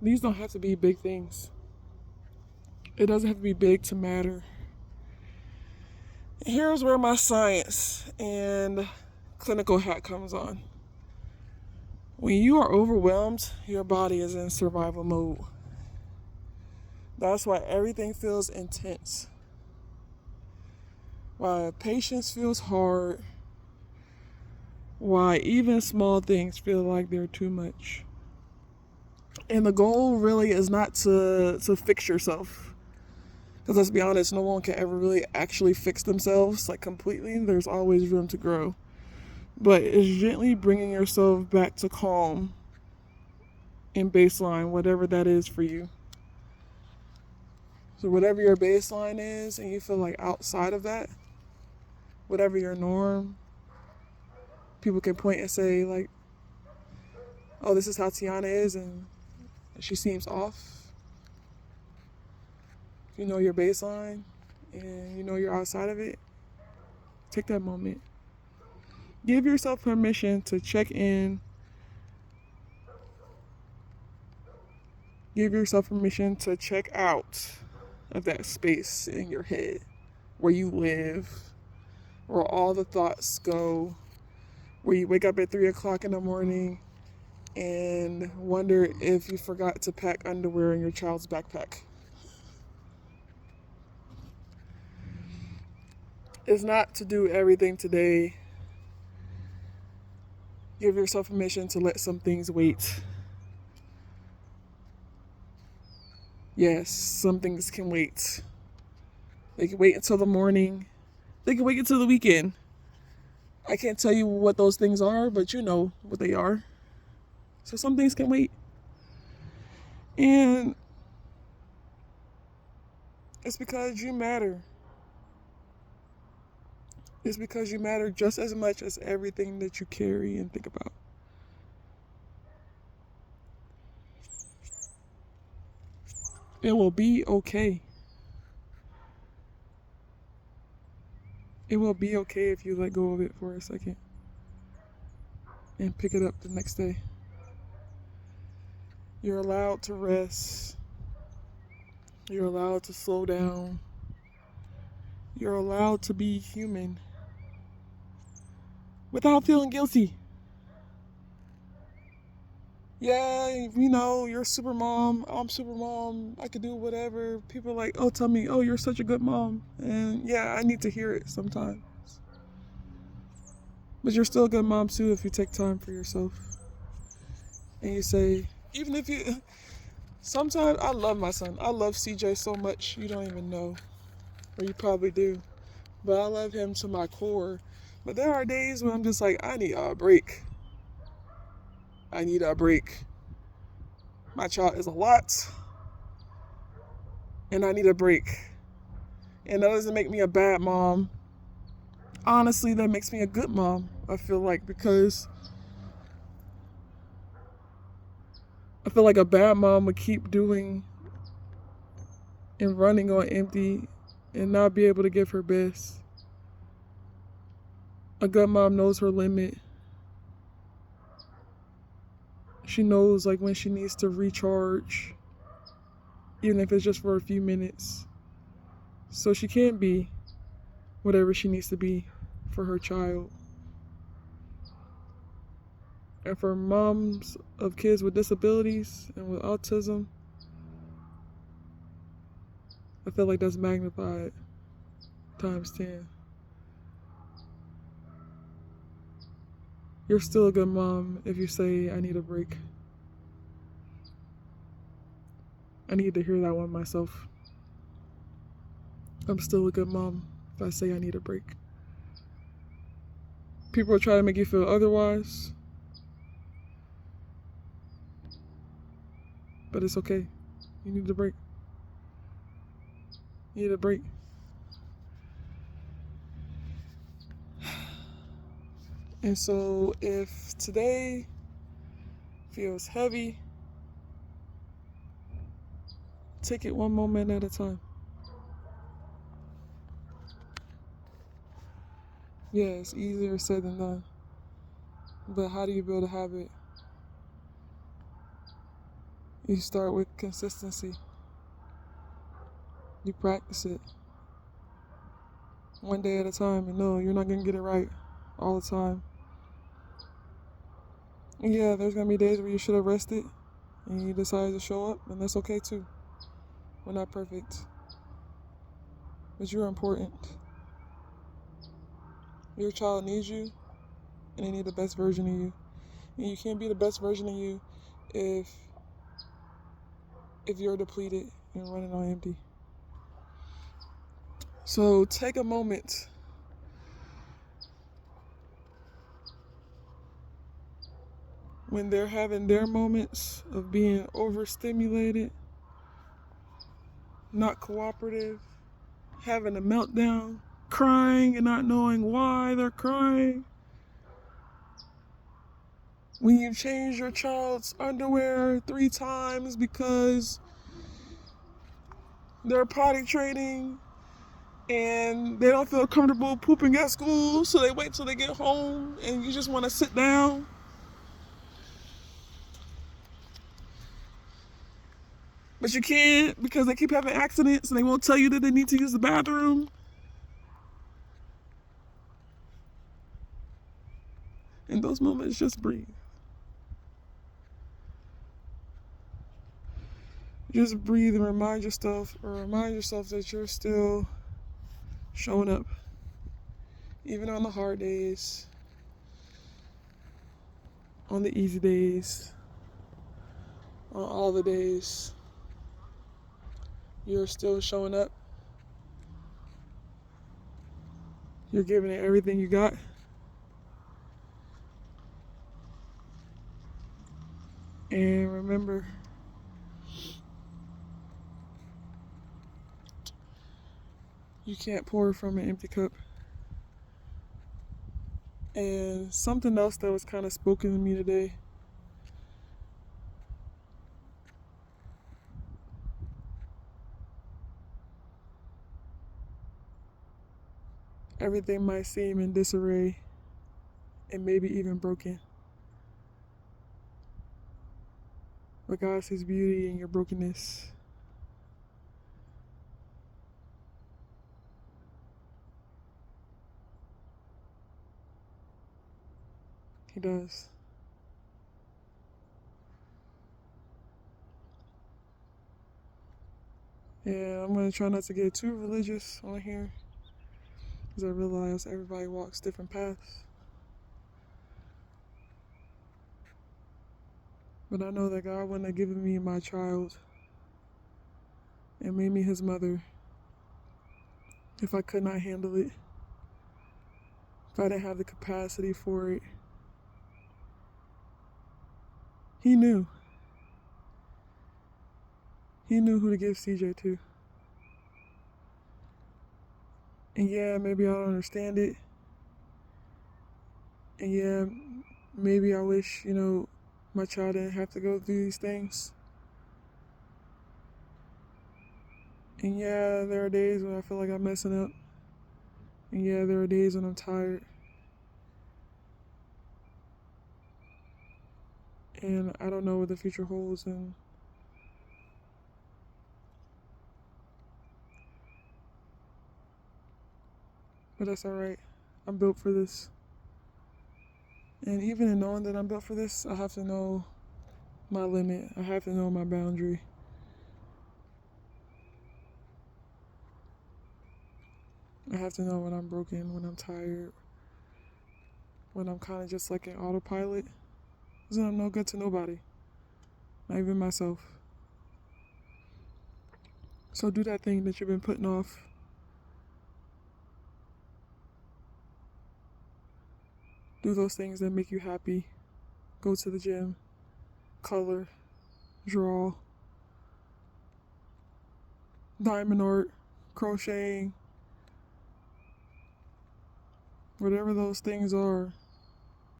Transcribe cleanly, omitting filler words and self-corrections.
These don't have to be big things. It doesn't have to be big to matter. Here's where my science and clinical hat comes on. When you are overwhelmed, your body is in survival mode. That's why everything feels intense. Why patience feels hard. Why even small things feel like they're too much. And the goal really is not to fix yourself. Because let's be honest, no one can ever really actually fix themselves like completely. There's always room to grow. But it's gently bringing yourself back to calm and baseline, whatever that is for you. So whatever your baseline is and you feel like outside of that, whatever your norm, people can point and say like, oh, this is how Tiana is and she seems off. If you know your baseline and you know you're outside of it, take that moment. Give yourself permission to check in. Give yourself permission to check out of that space in your head where you live, where all the thoughts go, where you wake up at 3 o'clock in the morning and wonder if you forgot to pack underwear in your child's backpack. It's not to do everything today. Give yourself permission to let some things wait. Yes, some things can wait. They can wait until the morning. They can wait until the weekend. I can't tell you what those things are, but you know what they are. So some things can wait. And it's because you matter. It's because you matter just as much as everything that you carry and think about. It will be okay. It will be okay if you let go of it for a second and pick it up the next day. You're allowed to rest. You're allowed to slow down. You're allowed to be human without feeling guilty. Yeah, you know, you're super mom. I'm super mom. I could do whatever. People are like, oh, tell me, oh, you're such a good mom. And yeah, I need to hear it sometimes. But you're still a good mom too if you take time for yourself. And you say, even if you, sometimes I love my son. I love CJ so much, you don't even know. Or you probably do. But I love him to my core. But there are days when I'm just like, I need a break. I need a break. My child is a lot. And I need a break. And that doesn't make me a bad mom. Honestly, that makes me a good mom, I feel like, because I feel like a bad mom would keep doing and running on empty and not be able to give her best. A good mom knows her limit. She knows like when she needs to recharge, even if it's just for a few minutes. So she can be whatever she needs to be for her child. And for moms of kids with disabilities and with autism, I feel like that's magnified times 10. You're still a good mom if you say, I need a break. I need to hear that one myself. I'm still a good mom if I say I need a break. People are trying to make you feel otherwise, but it's okay. You need a break. You need a break. And so if today feels heavy, take it one moment at a time. Yeah, it's easier said than done. But how do you build a habit? You start with consistency. You practice it one day at a time, and no, you're not going to get it right all the time. And yeah, there's going to be days where you should have rested and you decided to show up, and that's okay too. We're not perfect, but you're important. Your child needs you, and they need the best version of you. And you can't be the best version of you if you're depleted and running on empty. So take a moment when they're having their moments of being overstimulated, not cooperative, having a meltdown, crying and not knowing why they're crying. When you change your child's underwear 3 times because they're potty training and they don't feel comfortable pooping at school, so they wait till they get home and you just want to sit down. But you can't because they keep having accidents and they won't tell you that they need to use the bathroom. In those moments, just breathe. Just breathe and remind yourself that you're still showing up. Even on the hard days, on the easy days, on all the days, you're still showing up. You're giving it everything you got. And remember, you can't pour from an empty cup. And something else that was kind of spoken to me today. Everything might seem in disarray and maybe even broken. But God sees beauty in your brokenness. He does. Yeah, I'm going to try not to get too religious on here, because I realize everybody walks different paths. But I know that God wouldn't have given me my child and made me his mother if I could not handle it, if I didn't have the capacity for it. He knew. He knew who to give CJ to. And yeah, maybe I don't understand it. And yeah, maybe I wish, my child didn't have to go through these things. And yeah, there are days when I feel like I'm messing up. And yeah, there are days when I'm tired. And I don't know what the future holds. But that's alright. I'm built for this. And even in knowing that I'm built for this, I have to know my limit. I have to know my boundary. I have to know when I'm broken, when I'm tired, when I'm kind of just like an autopilot. Because I'm no good to nobody, not even myself. So do that thing that you've been putting off. Do those things that make you happy. Go to the gym, color, draw, diamond art, crocheting, whatever those things are.